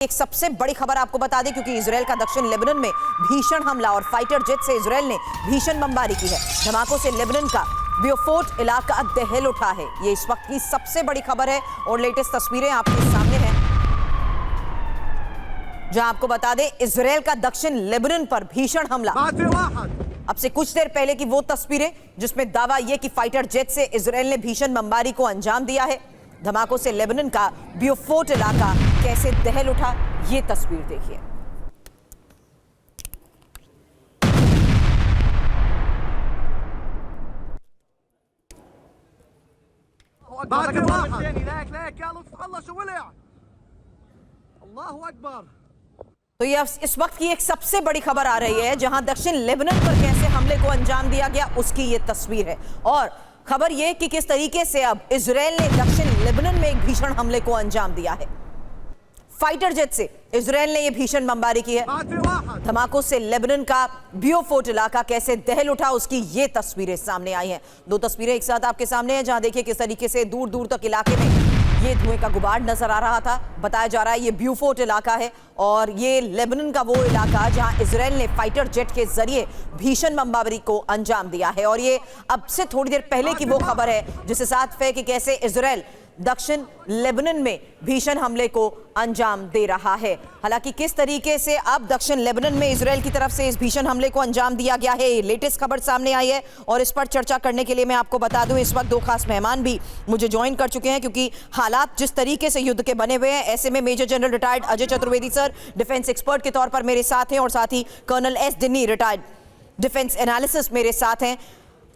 एक सबसे बड़ी खबर आपको बता दें, क्योंकि इजराइल का दक्षिण लेबनान में भीषण हमला और फाइटर जेट से इजराइल ने भीषण बमबारी की है। धमाकों से लेबनान का ब्यूफोर्ट इलाका दहल उठा है। ये इस वक्त की सबसे बड़ी खबर है और लेटेस्ट तस्वीरें आपके सामने हैं, जहां आपको बता दें इजराइल का दक्षिण लेबनान पर भीषण हमला। अब से कुछ देर पहले की वो तस्वीरें जिसमें दावा यह कि फाइटर जेट से इजराइल ने भीषण बमबारी को अंजाम दिया है। धमाकों से लेबनान का ब्यूफोर्ट इलाका कैसे दहल उठा, ये तस्वीर देखिए। तो ये इस वक्त की एक सबसे बड़ी खबर आ रही है, जहां दक्षिण लेबनान पर कैसे हमले को अंजाम दिया गया उसकी ये तस्वीर है। और खबर यह कि किस तरीके से अब इजराइल ने दक्षिण लेबनान में एक भीषण हमले को अंजाम दिया है। फाइटर जेट से इजराइल ने यह भीषण बमबारी की है। धमाकों से लेबनान का ब्यूफोर्ट इलाका कैसे दहल उठा, उसकी ये तस्वीरें सामने आई हैं। दो तस्वीरें एक साथ आपके सामने हैं, जहां देखिए किस तरीके से दूर दूर तक इलाके में ये धुएं का गुबार नजर आ रहा था। बताया जा रहा है ये ब्यूफोर्ट इलाका है और ये लेबनान का वो इलाका जहां इजराइल ने फाइटर जेट के जरिए भीषण बमबारी को अंजाम दिया है। और ये अब से थोड़ी देर पहले की वो खबर है जिसके साथ है कि कैसे इजराइल दक्षिण लेबनान में भीषण हमले को अंजाम दे रहा है। हालांकि किस तरीके से अब दक्षिण लेबनान में इजराइल की तरफ से इस भीषण हमले को अंजाम दिया गया है, ये लेटेस्ट खबर सामने आई है। और इस पर चर्चा करने के लिए मैं आपको बता दूं, इस वक्त दो खास मेहमान भी मुझे ज्वाइन कर चुके हैं, क्योंकि हालात जिस तरीके से युद्ध के बने हुए हैं, ऐसे में major general retired Ajay Chaturvedi sir defence expert के तौर पर मेरे साथ हैं और साथ ही कर्नल एस दिन्नी रिटायर्ड डिफेंस एनालिसिस मेरे साथ हैं।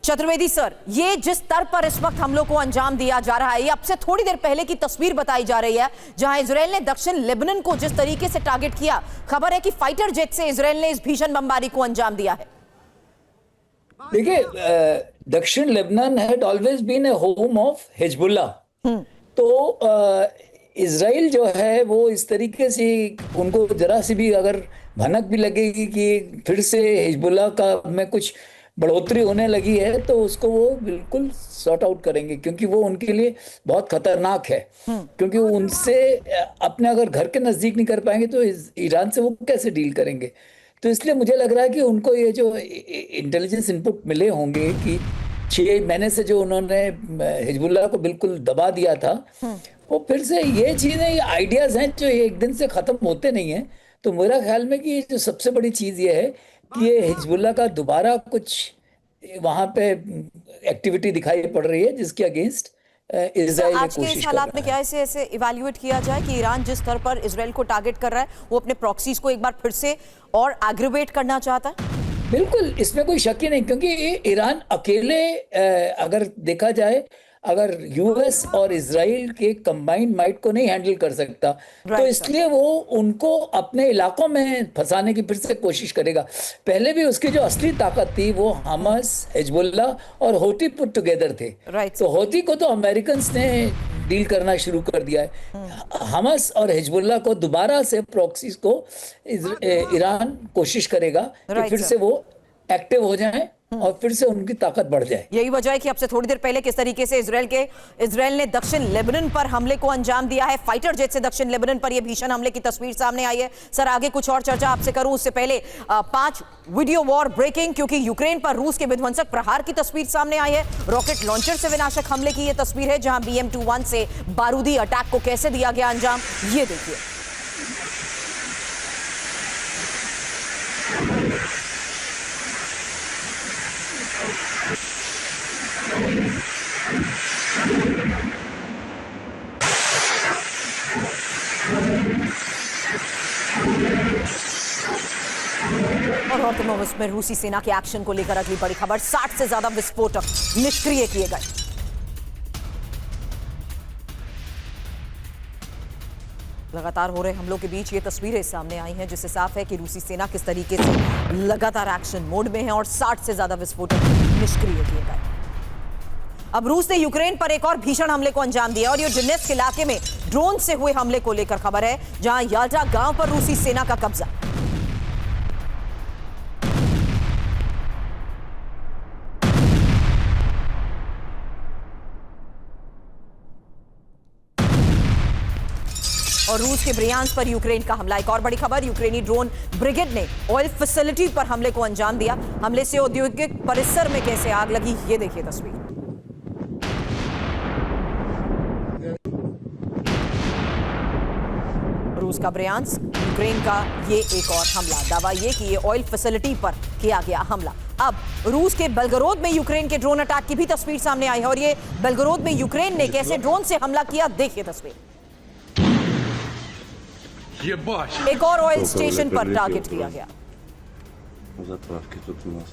चतुर्वेदी सर, ये जिस स्तर पर इस वक्त हमलों को अंजाम दिया जा रहा है, ये अब से थोड़ी देर पहले की तस्वीर बताई जा रही है, जहां इजराइल ने दक्षिण लेबनान को जिस तरीके से टारगेट किया। खबर है कि फाइटर जेट से इजराइल ने इस भीषण बमबारी को अंजाम दिया है। देखिए, दक्षिण Lebanon had always been a home of Hezbollah. तो इजराइल जो है वो इस तरीके से उनको जरा सी भी अगर भनक भी लगेगी कि फिर से हिजबुल्लाह का में कुछ बढ़ोतरी होने लगी है, तो उसको वो बिल्कुल सॉर्ट आउट करेंगे, क्योंकि वो उनके लिए बहुत खतरनाक है। क्योंकि उनसे अपने अगर घर के नजदीक नहीं कर पाएंगे तो ईरान से वो कैसे डील करेंगे। तो इसलिए मुझे लग रहा है कि उनको ये जो इंटेलिजेंस इनपुट मिले होंगे कि 6 महीने से जो उन्होंने हिजबुल्लाह को बिल्कुल दबा दिया था, वो फिर से ये चीजें, ये आइडियाज हैं जो एक दिन से खत्म होते नहीं है। तो मेरा ख्याल में कि जो सबसे बड़ी चीज ये है कि ये हिजबुल्लाह का दोबारा कुछ वहां पे एक्टिविटी दिखाई पड़ रही है जिसके अगेंस्ट इजराइल आज के इस हालात में क्या ऐसे इवैल्यूएट किया जाए कि ईरान जिस स्तर पर इजराइल को टारगेट कर रहा है, वो अपने प्रॉक्सीज को एक बार फिर से और एग्रीवेट करना चाहता है? बिल्कुल, इसमें कोई शक ही नहीं, क्योंकि ईरान अकेले अगर देखा जाए, अगर यूएस और इजराइल के कंबाइंड माइट को नहीं हैंडल कर सकता, तो इसलिए वो उनको अपने इलाकों में फंसाने की फिर से कोशिश करेगा। पहले भी उसकी जो असली ताकत थी वो हमास, हिजबुल्लाह और होती पुट टुगेदर थे। तो होती को तो अमेरिकन ने डील करना शुरू कर दिया है। हमास और हिजबुल्लाह को दोबारा से प्रॉक्सीज को ईरान कोशिश करेगा कि फिर से वो एक्टिव हो जाएं और फिर से उनकी ताकत बढ़ जाए। यही वजह है कि अब से थोड़ी देर पहले किस तरीके से इजराइल ने दक्षिण लेबनान पर हमले को अंजाम दिया है। फाइटर जेट से दक्षिण लेबनान पर यह भीषण हमले की तस्वीर सामने आई है। सर, आगे कुछ और चर्चा आपसे करूं उससे पहले 5 वीडियो वॉर ब्रेकिंग, क्योंकि यूक्रेन पर रूस के विध्वंसक प्रहार की तस्वीर सामने आई है। रॉकेट लॉन्चर से विनाशक हमले की यह तस्वीर है, जहां BM-21 से बारूदी अटैक को कैसे दिया गया अंजाम, ये देखिए। और ऑटोमोबिल्स में रूसी सेना के एक्शन को लेकर अगली बड़ी खबर, 60 से ज्यादा विस्फोटक निष्क्रिय किए गए। लगातार हो रहे हमलों के बीच ये तस्वीरें सामने आई हैं, जिससे साफ है कि रूसी सेना किस तरीके से लगातार एक्शन मोड में है और 60 से ज्यादा विस्फोटक निष्क्रिय किए गए। अब रूस ने यूक्रेन पर एक और भीषण हमले को अंजाम दिया और ये डोनेत्स्क इलाके में ड्रोन से हुए हमले को लेकर खबर है, जहां याल्टा गांव पर रूसी सेना का कब्जा। और रूस के ब्रियांस्क पर यूक्रेन का हमला। एक और बड़ी खबर, यूक्रेनी ड्रोन ब्रिगेड ने ऑयल फैसिलिटी पर हमले को अंजाम दिया। हमले से औद्योगिक परिसर में कैसे आग लगी, ये देखिए तस्वीर। रूस का ब्रियांस्क, यूक्रेन का ये एक और हमला। दावा ये कि ये ऑयल फैसिलिटी पर किया गया हमला। अब रूस के बेलगोरोद में यूक्रेन के ड्रोन अटैक की भी तस्वीर सामने आई है और ये बेलगोरोद में यूक्रेन ने कैसे ड्रोन से हमला किया, देखिए तस्वीर। एक और ऑयल स्टेशन पर टारगेट किया गया। Заправки тут у нас.